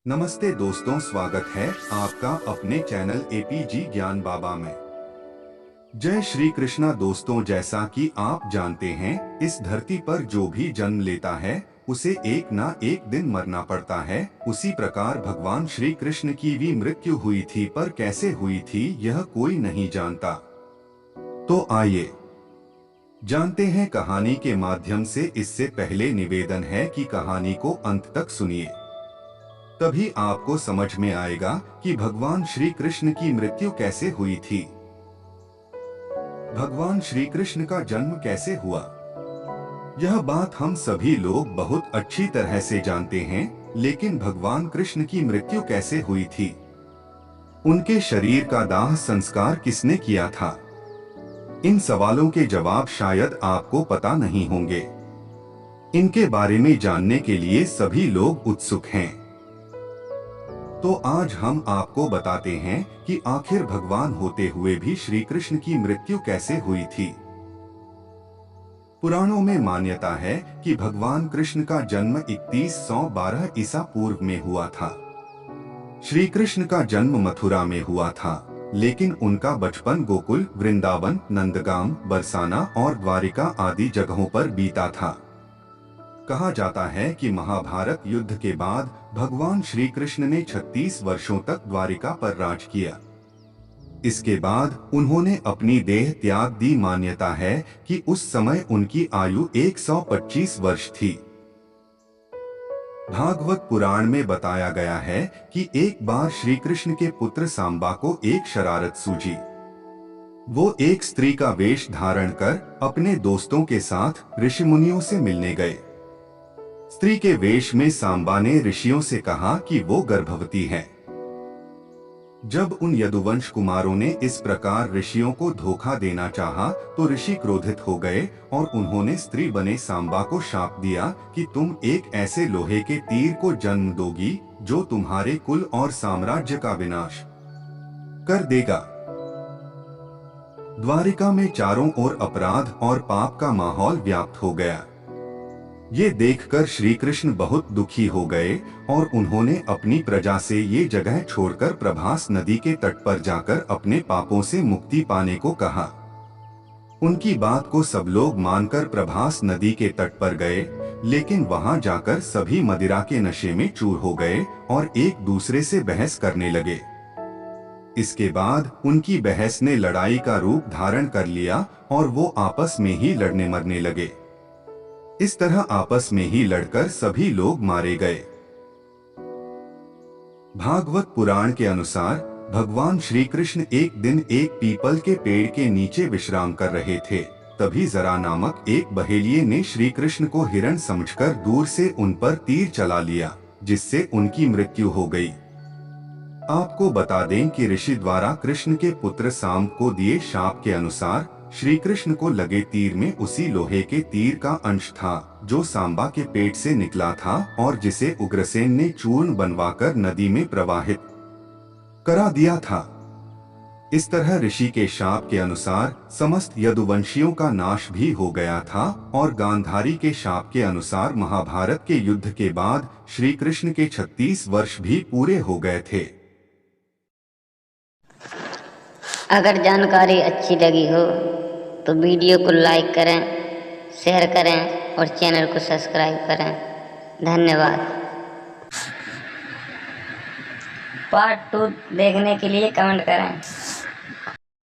नमस्ते दोस्तों, स्वागत है आपका अपने चैनल एपीजी ज्ञान बाबा में। जय श्री कृष्णा दोस्तों, जैसा कि आप जानते हैं, इस धरती पर जो भी जन्म लेता है उसे एक ना एक दिन मरना पड़ता है। उसी प्रकार भगवान श्री कृष्ण की भी मृत्यु हुई थी, पर कैसे हुई थी यह कोई नहीं जानता। तो आइए जानते हैं कहानी के माध्यम से। इससे पहले निवेदन है कि कहानी को अंत तक सुनिए, तभी आपको समझ में आएगा कि भगवान श्री कृष्ण की मृत्यु कैसे हुई थी। भगवान श्री कृष्ण का जन्म कैसे हुआ, यह बात हम सभी लोग बहुत अच्छी तरह से जानते हैं, लेकिन भगवान कृष्ण की मृत्यु कैसे हुई थी, उनके शरीर का दाह संस्कार किसने किया था, इन सवालों के जवाब शायद आपको पता नहीं होंगे। इनके बारे में जानने के लिए सभी लोग उत्सुक हैं। तो आज हम आपको बताते हैं कि आखिर भगवान होते हुए भी श्री कृष्ण की मृत्यु कैसे हुई थी। पुराणों में मान्यता है कि भगवान कृष्ण का जन्म 3112 ईसा पूर्व में हुआ था। श्री कृष्ण का जन्म मथुरा में हुआ था, लेकिन उनका बचपन गोकुल, वृंदावन, नंदगाम, बरसाना और द्वारिका आदि जगहों पर बीता था। कहा जाता है कि महाभारत युद्ध के बाद भगवान श्री कृष्ण ने 36 वर्षों तक द्वारिका पर राज किया। इसके बाद उन्होंने अपनी देह त्याग दी। मान्यता है कि उस समय उनकी आयु 125 वर्ष थी। भागवत पुराण में बताया गया है कि एक बार श्री कृष्ण के पुत्र सांबा को एक शरारत सूझी। वो एक स्त्री का वेश धारण कर अपने दोस्तों के साथ ऋषि मुनियों से मिलने गए। स्त्री के वेश में सांबा ने ऋषियों से कहा कि वो गर्भवती है। जब उन यदुवंश कुमारों ने इस प्रकार ऋषियों को धोखा देना चाहा, तो ऋषि क्रोधित हो गए और उन्होंने स्त्री बने सांबा को शाप दिया कि तुम एक ऐसे लोहे के तीर को जन्म दोगी जो तुम्हारे कुल और साम्राज्य का विनाश कर देगा। द्वारिका में चारों ओर अपराध और पाप का माहौल व्याप्त हो गया। ये देखकर श्री कृष्ण बहुत दुखी हो गए और उन्होंने अपनी प्रजा से ये जगह छोड़कर प्रभास नदी के तट पर जाकर अपने पापों से मुक्ति पाने को कहा। उनकी बात को सब लोग मानकर प्रभास नदी के तट पर गए, लेकिन वहां जाकर सभी मदिरा के नशे में चूर हो गए और एक दूसरे से बहस करने लगे। इसके बाद उनकी बहस ने लड़ाई का रूप धारण कर लिया और वो आपस में ही लड़ने मरने लगे। इस तरह आपस में ही लड़कर सभी लोग मारे गए। भागवत पुराण के अनुसार भगवान श्री कृष्ण एक दिन एक पीपल के पेड़ के नीचे विश्राम कर रहे थे। तभी जरा नामक एक बहेलिये ने श्री कृष्ण को हिरण समझकर दूर से उन पर तीर चला लिया, जिससे उनकी मृत्यु हो गई। आपको बता दें कि ऋषि द्वारा कृष्ण के पुत्र सांब को दिए शाप के अनुसार श्री कृष्ण को लगे तीर में उसी लोहे के तीर का अंश था जो सांबा के पेट से निकला था और जिसे उग्रसेन ने चूर्ण बनवाकर नदी में प्रवाहित करा दिया था। इस तरह ऋषि के शाप के अनुसार समस्त यदुवंशियों का नाश भी हो गया था और गांधारी के शाप के अनुसार महाभारत के युद्ध के बाद श्री कृष्ण के 36 वर्ष भी पूरे हो गए थे। अगर जानकारी अच्छी लगी हो तो वीडियो को लाइक करें, शेयर करें और चैनल को सब्सक्राइब करें। धन्यवाद। पार्ट 2 देखने के लिए कमेंट करें।